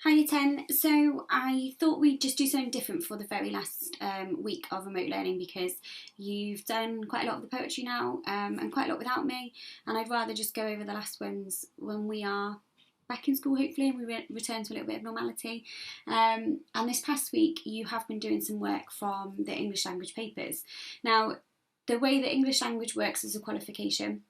Hiya 10. So I thought we'd just do something different for the very last week of remote learning because you've done quite a lot of the poetry now and quite a lot without me, and I'd rather just go over the last ones when we are back in school hopefully and we return to a little bit of normality. And this past week you have been doing some work from the English language papers. Now the way that English language works as a qualification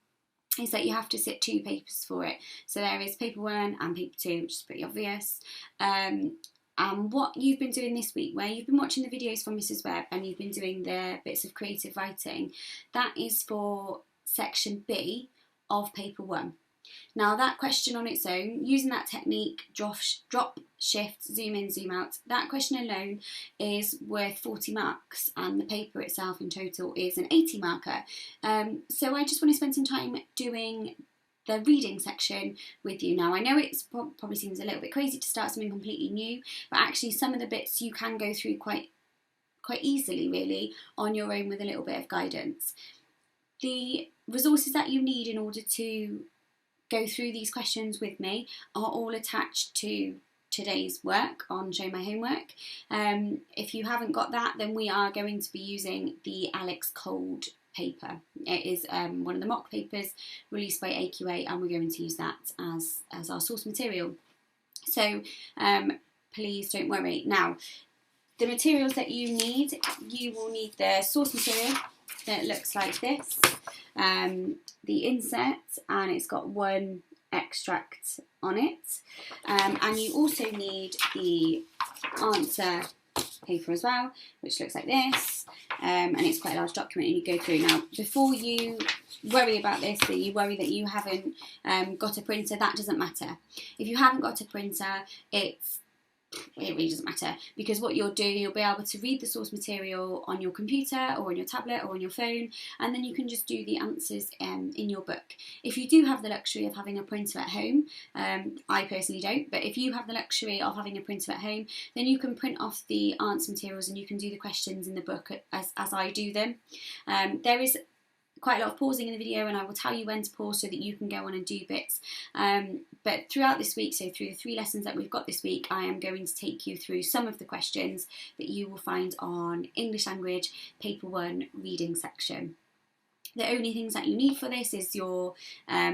is that you have to sit two papers for it. So there is paper one and paper two, which is pretty obvious. And what you've been doing this week, where you've been watching the videos from Mrs. Webb and you've been doing the bits of creative writing, that is for section B of paper one. Now that question on its own, using that technique, drop, shift, zoom in, zoom out, that question alone is worth 40 marks and the paper itself in total is an 80 marker. So I just want to spend some time doing the reading section with you. Now I know it probably seems a little bit crazy to start something completely new, but actually some of the bits you can go through quite easily really on your own with a little bit of guidance. The resources that you need in order to go through these questions with me are all attached to today's work on Show My Homework. If you haven't got that, then we are going to be using the Alex Cold paper. It is one of the mock papers released by AQA, and we're going to use that as our source material. So please don't worry. Now, the materials that you will need the source material that looks like this, the insert, and it's got one extract on it, and you also need the answer paper as well, which looks like this, and it's quite a large document and you go through. Now before you worry about this, that you worry that you haven't got a printer, that doesn't matter. If you haven't got a printer, it really doesn't matter, because what you'll do, you'll be able to read the source material on your computer or on your tablet or on your phone, and then you can just do the answers in your book. If you do have the luxury of having a printer at home, I personally don't, but if you have the luxury of having a printer at home, then you can print off the answer materials and you can do the questions in the book as I do them. There is quite a lot of pausing in the video, and I will tell you when to pause so that you can go on and do bits. But throughout this week, so through the 3 lessons that we've got this week, I am going to take you through some of the questions that you will find on English Language Paper 1 reading section. The only things that you need for this is your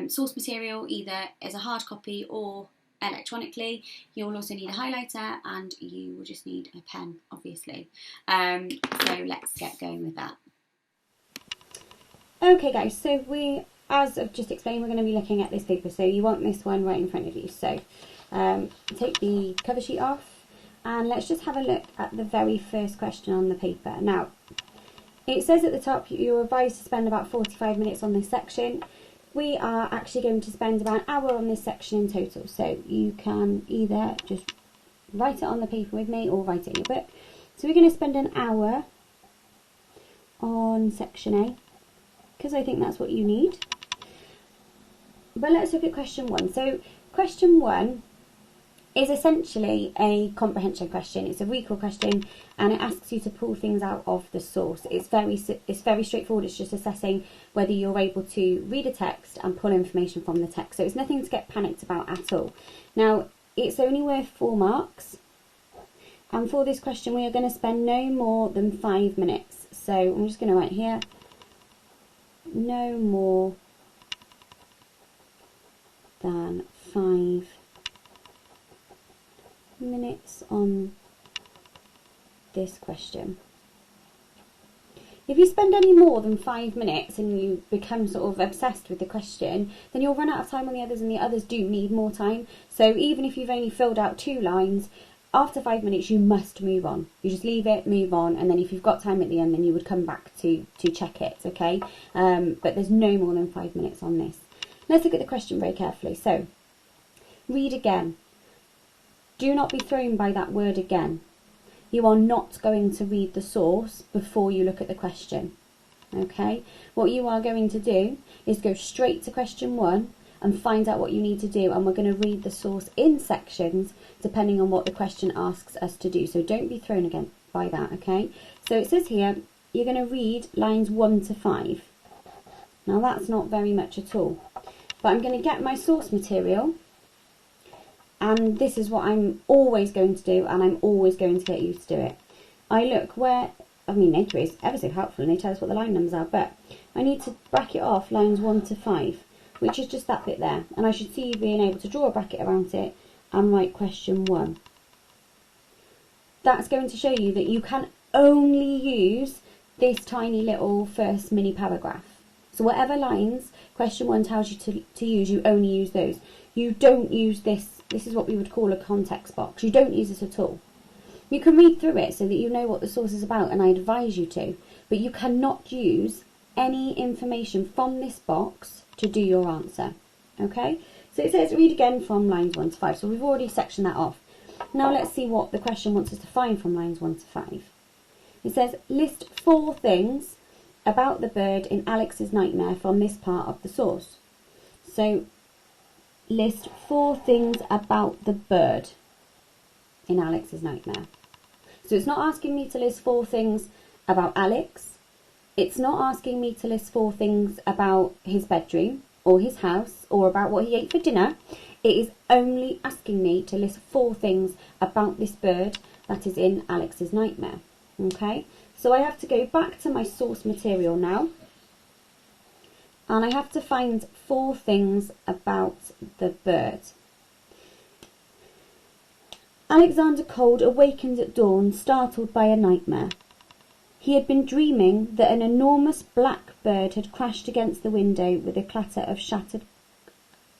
source material, either as a hard copy or electronically. You'll also need a highlighter and you will just need a pen, obviously. So let's get going with that. Okay guys, so as I've just explained, we're going to be looking at this paper, so you want this one right in front of you. So take the cover sheet off and let's just have a look at the very first question on the paper. Now, it says at the top you're advised to spend about 45 minutes on this section. We are actually going to spend about an hour on this section in total, so you can either just write it on the paper with me or write it in your book. So we're going to spend an hour on section A, because I think that's what you need. But let's look at question 1. So question 1 is essentially a comprehension question. It's a recall question and it asks you to pull things out of the source. It's very straightforward. It's just assessing whether you're able to read a text and pull information from the text. So it's nothing to get panicked about at all. Now, it's only worth 4 marks. And for this question, we are going to spend no more than 5 minutes. So I'm just going to write here, no more than 5 minutes on this question. If you spend any more than 5 minutes and you become sort of obsessed with the question, then you'll run out of time on the others, and the others do need more time. So even if you've only filled out 2 lines, after 5 minutes you must move on. You just leave it, move on, and then if you've got time at the end, then you would come back to check it, okay? But there's no more than 5 minutes on this. Let's look at the question very carefully. So, read again. Do not be thrown by that word again. You are not going to read the source before you look at the question, okay? What you are going to do is go straight to question 1 and find out what you need to do, and we're going to read the source in sections depending on what the question asks us to do. So don't be thrown again by that, okay? So it says here you're going to read lines 1 to 5. Now that's not very much at all, but I'm going to get my source material And this is what I'm always going to do, and I'm always going to get you to do it. I look where, I mean, Nature is ever so helpful and they tell us what the line numbers are, but I need to bracket off lines 1 to 5, which is just that bit there. And I should see you being able to draw a bracket around it and write question 1. That's going to show you that you can only use this tiny little first mini paragraph. So whatever lines question 1 tells you to use, you only use those. You don't use this. This is what we would call a context box. You don't use this at all. You can read through it so that you know what the source is about, and I advise you to, but you cannot use any information from this box to do your answer. Okay? So it says read again from lines 1 to 5. So we've already sectioned that off. Now let's see what the question wants us to find from lines 1 to 5. It says list 4 things about the bird in Alex's nightmare from this part of the source. So list 4 things about the bird in Alex's nightmare. So it's not asking me to list 4 things about Alex. It's not asking me to list 4 things about his bedroom or his house or about what he ate for dinner. It is only asking me to list 4 things about this bird that is in Alex's nightmare. Okay, so I have to go back to my source material now, and I have to find 4 things about the bird. Alexander Cold awakened at dawn, startled by a nightmare. He had been dreaming that an enormous black bird had crashed against the window with a clatter of shattered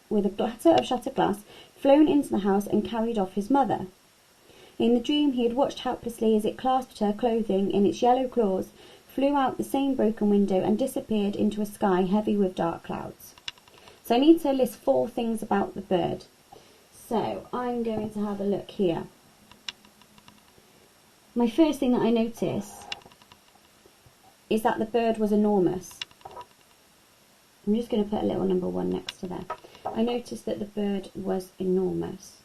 glass, flown into the house and carried off his mother. In the dream he had watched helplessly as it clasped her clothing in its yellow claws, flew out the same broken window and disappeared into a sky heavy with dark clouds. So I need to list 4 things about the bird. So I'm going to have a look here. My first thing that I notice is that the bird was enormous. I'm just going to put a little number 1 next to there. I noticed that the bird was enormous.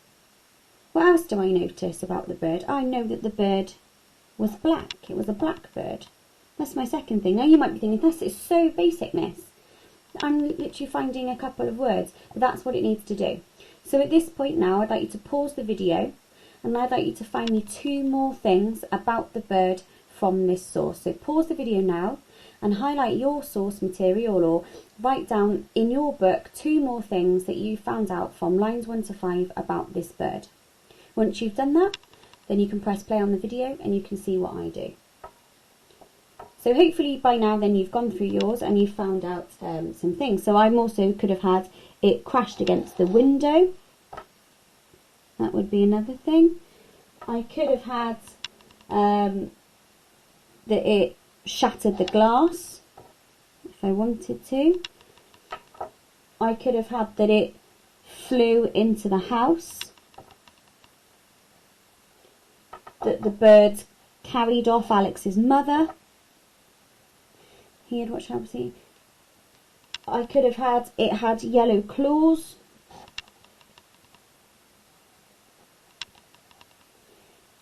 What else do I notice about the bird? I know that the bird was black. It was a black bird. That's my second thing. Now you might be thinking, this is so basic, miss. I'm literally finding a couple of words, but that's what it needs to do. So at this point now, I'd like you to pause the video, and I'd like you to find me 2 more things about the bird from this source. So pause the video now and highlight your source material, or write down in your book 2 more things that you found out from lines 1 to 5 about this bird. Once you've done that, then you can press play on the video and you can see what I do. So hopefully by now then you've gone through yours and you've found out some things. So I also could have had it crashed against the window. That would be another thing. I could have had that it shattered the glass if I wanted to. I could have had that it flew into the house. That the bird carried off Alex's mother. He had watched helplessly. I could have had it had yellow claws.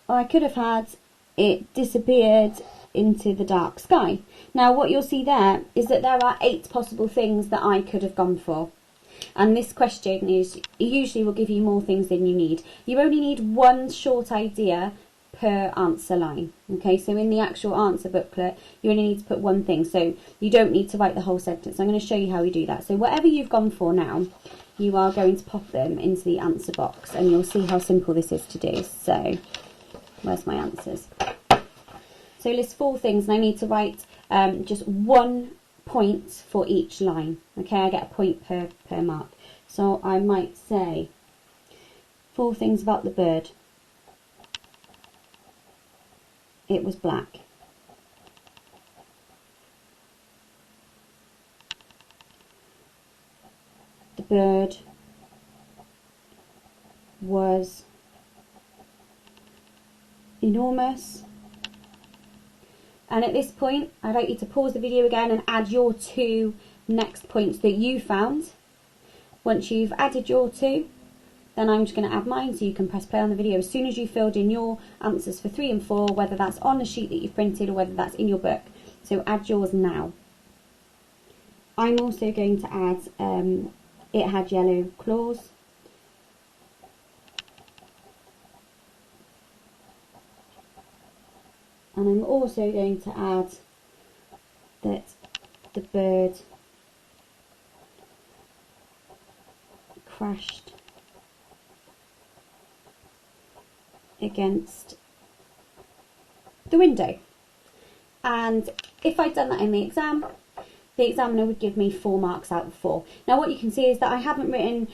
I could have had it disappeared into the dark sky. Now what you'll see there is that there are 8 possible things that I could have gone for. And this question is usually will give you more things than you need. You only need 1 short idea per answer line. Okay, so in the actual answer booklet you only need to put 1 thing, so you don't need to write the whole sentence. I'm going to show you how we do that. So whatever you've gone for now, you are going to pop them into the answer box, and you'll see how simple this is to do. So where's my answers? So list 4 things, and I need to write just 1 point for each line. Okay, I get a point per mark. So I might say 4 things about the bird. It was black. The bird was enormous. And at this point, I'd like you to pause the video again and add your 2 next points that you found. Once you've added your 2, then I'm just going to add mine, so you can press play on the video as soon as you filled in your answers for 3 and 4, whether that's on the sheet that you've printed or whether that's in your book. So add yours now. I'm also going to add, it had yellow claws. And I'm also going to add that the bird crashed against the window. And if I'd done that in the exam, the examiner would give me 4 marks out of 4. Now what you can see is that I haven't written,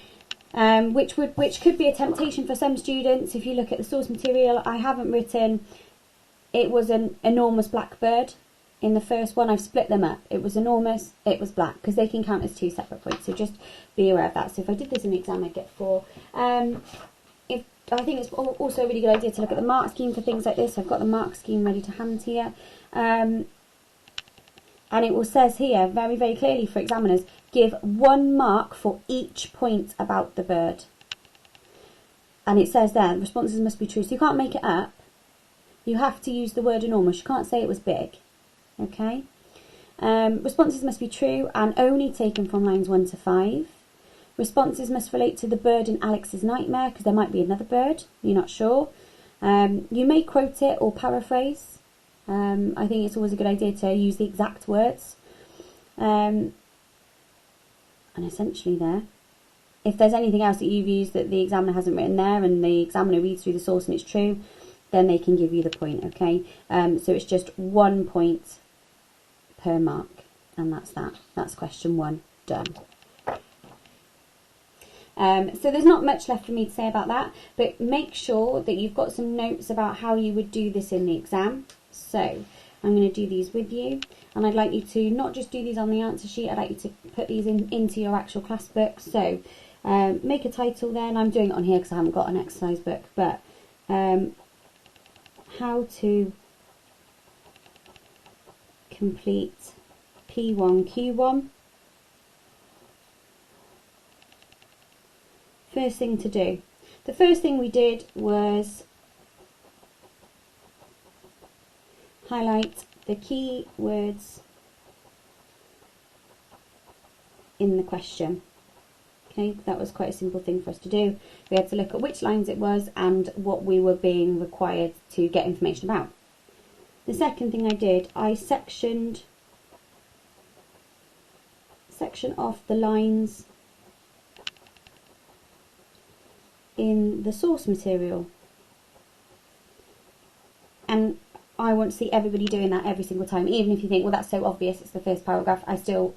which could be a temptation for some students. If you look at the source material, I haven't written it was an enormous black bird. In the first one, I've split them up. It was enormous, it was black, because they can count as 2 separate points. So just be aware of that. So if I did this in the exam, I'd get 4. I think it's also a really good idea to look at the mark scheme for things like this. I've got the mark scheme ready to hand here. And it will says here very, very clearly for examiners, give 1 mark for each point about the bird. And it says there, responses must be true. So you can't make it up. You have to use the word enormous. You can't say it was big. Okay? Responses must be true and only taken from lines 1 to 5. Responses must relate to the bird in Alex's nightmare, because there might be another bird, you're not sure. You may quote it or paraphrase. I think it's always a good idea to use the exact words. And essentially there, if there's anything else that you've used that the examiner hasn't written there and the examiner reads through the source and it's true, then they can give you the point, okay? So it's just 1 point per mark, and that's that. That's question 1 done. So there's not much left for me to say about that, but make sure that you've got some notes about how you would do this in the exam. So I'm going to do these with you, and I'd like you to not just do these on the answer sheet, I'd like you to put these into your actual class book. So make a title then. I'm doing it on here because I haven't got an exercise book, but how to complete P1Q1. First thing to do. The first thing we did was highlight the key words in the question. Okay, that was quite a simple thing for us to do. We had to look at which lines it was and what we were being required to get information about. The second thing I did, I section off the lines in the source material, and I want to see everybody doing that every single time, even if you think, well, that's so obvious, it's the first paragraph. I don't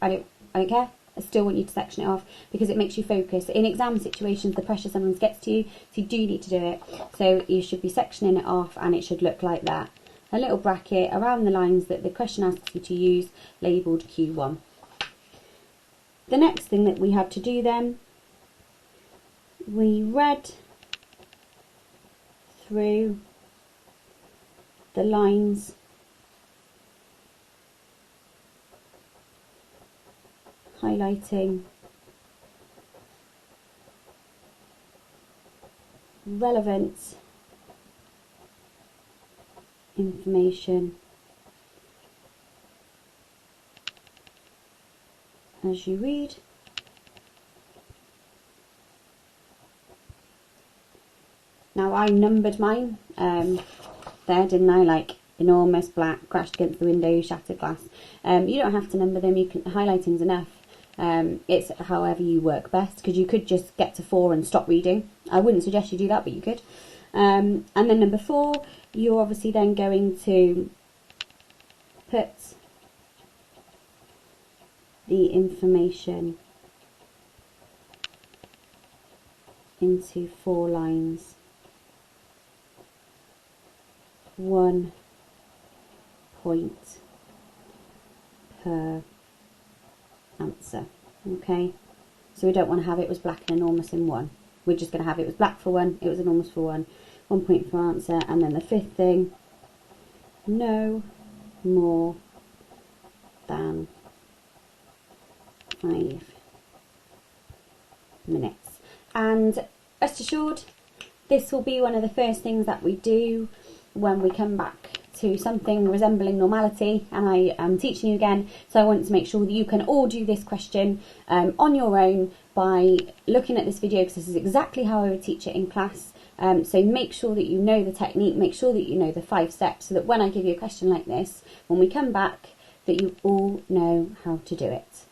care. I still want you to section it off because it makes you focus. In exam situations, the pressure sometimes gets to you, so you do need to do it. So you should be sectioning it off, and it should look like that. A little bracket around the lines that the question asks you to use, labelled Q1. The next thing that we had to do then, we read through the lines highlighting relevant information as you read. Now I numbered mine there, didn't I? Like enormous, black, crashed against the window, shattered glass. You don't have to number them. You can, highlighting's enough. It's however you work best, because you could just get to 4 and stop reading. I wouldn't suggest you do that, but you could. And then number 4, you're obviously then going to put the information into 4 lines. 1 point per answer. Okay, so we don't want to have it was black and enormous in 1. We're just going to have it was black for 1, it was enormous for 1, 1 point per answer. And then the 5th thing, no more than 5 minutes. And rest assured, this will be one of the first things that we do when we come back to something resembling normality, and I am teaching you again, so I want to make sure that you can all do this question on your own by looking at this video, because this is exactly how I would teach it in class. So make sure that you know the technique, make sure that you know the 5 steps, so that when I give you a question like this, when we come back, that you all know how to do it.